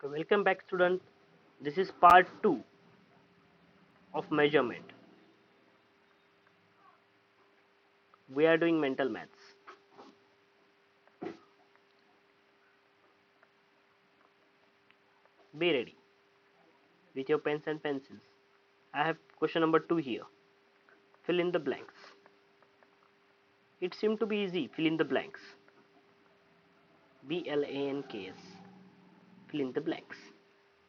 Okay, welcome back student. This is part 2 of measurement. We are doing mental maths. Be ready with your pens and pencils. I have question number 2 here. Fill in the blanks. It seemed to be easy. Fill in the blanks. BLANKS. Fill in the blanks.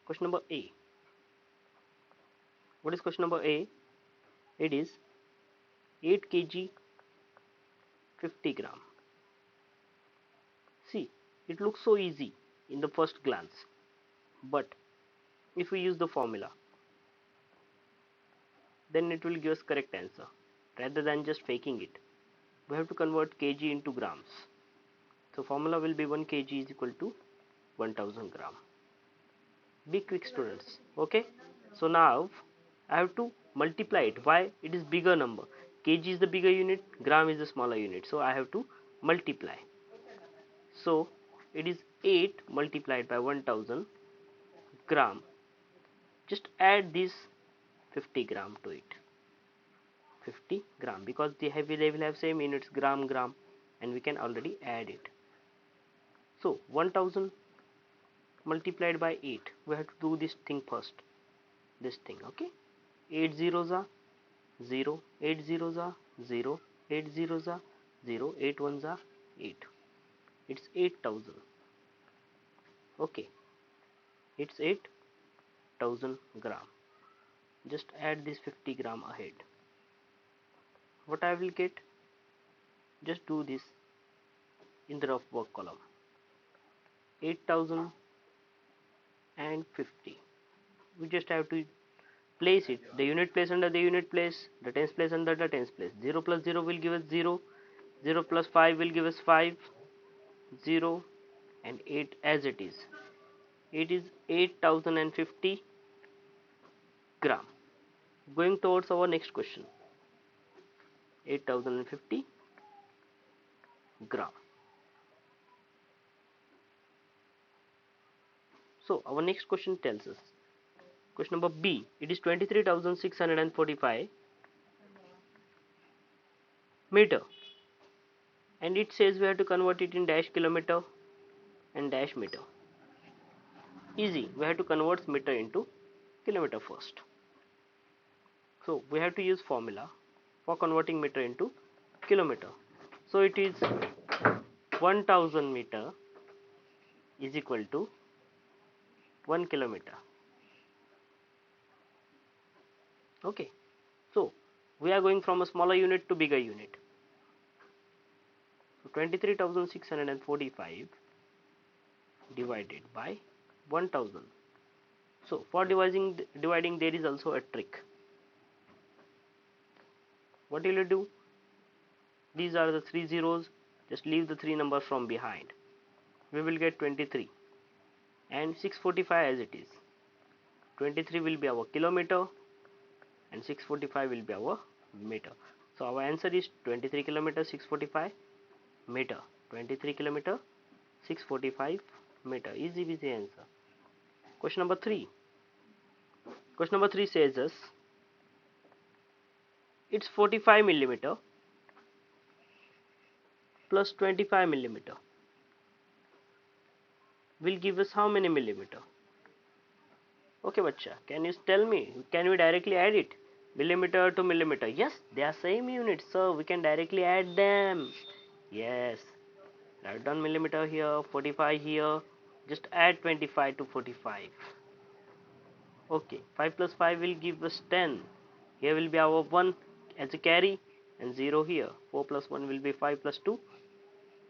Question number A. What is question number A? It is 8 kg 50 gram. See, it looks so easy in the first glance. But if we use the formula, then it will give us correct answer rather than just faking it. We have to convert kg into grams. So formula will be 1 kg is equal to 1000 gram. Be quick students. Okay. So now I have to multiply it. Why? It is bigger number. Kg is the bigger unit, gram is the smaller unit. So I have to multiply. So it is 8 multiplied by 1000 gram. Just add this 50 gram to it. 50 gram because they will have same units gram and we can already add it. So 1000 multiplied by 8, we have to do this thing first, this thing. Okay, 8 zeros are 0, 8 zeros are 0, 8 zeros are 0, 8 ones are 8. It's 8000. Okay, it's 8000 gram. Just add this 50 gram ahead. What I will get, just do this in the rough work column. 8050. We just have to place it, the unit place under the unit place, the tens place under the tens place. 0 plus 0 will give us 0, 0 plus 5 will give us 5, 0 and 8 as it is. It is 8050 gram. Going towards our next question. 8050 gram. So our next question tells us, question number B, it is 23,645 meter, and it says we have to convert it in dash kilometer and dash meter. Easy, we have to convert meter into kilometer first. So we have to use formula for converting meter into kilometer. So it is 1000 meter is equal to 1 kilometer. Okay, so we are going from a smaller unit to bigger unit. So 23,645 divided by 1000. So for dividing there is also a trick. What will you do? These are the 3 zeros, just leave the 3 numbers from behind. We will get 23 and 645 as it is. 23 will be our kilometer and 645 will be our meter. So our answer is 23 kilometer 645 meter. 23 kilometer 645 meter. Easy answer. Question number 3. Question number 3 says us it's 45 millimeter plus 25 millimeter will give us how many millimeter? Okay, bacha, can you tell me? Can we directly add it? Millimeter to millimeter. Yes, they are same units, so we can directly add them. Yes, write down millimeter here, 45 here. Just add 25 to 45. Okay, 5 plus 5 will give us 10. Here will be our 1 as a carry and 0 here. 4 plus 1 will be 5 plus 2,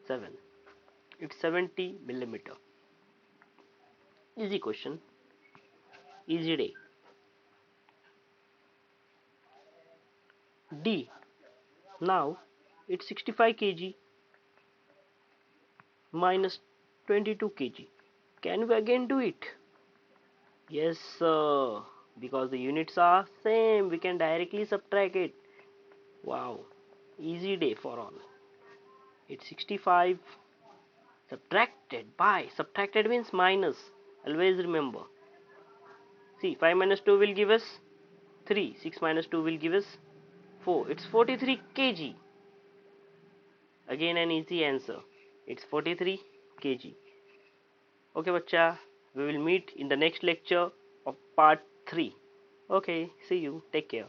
7. It's 70 millimeter. Easy question. Easy day. D. Now it's 65 kg minus 22 kg. Can we again do it? Yes, sir. Because the units are same, we can directly subtract it. Wow, easy day for all. It's 65 subtracted by, subtracted means minus. Always remember. See, 5 minus 2 will give us 3. 6 minus 2 will give us 4. It's 43 kg. Again an easy answer. It's 43 kg. Okay, bacha. We will meet in the next lecture of part 3. Okay, see you. Take care.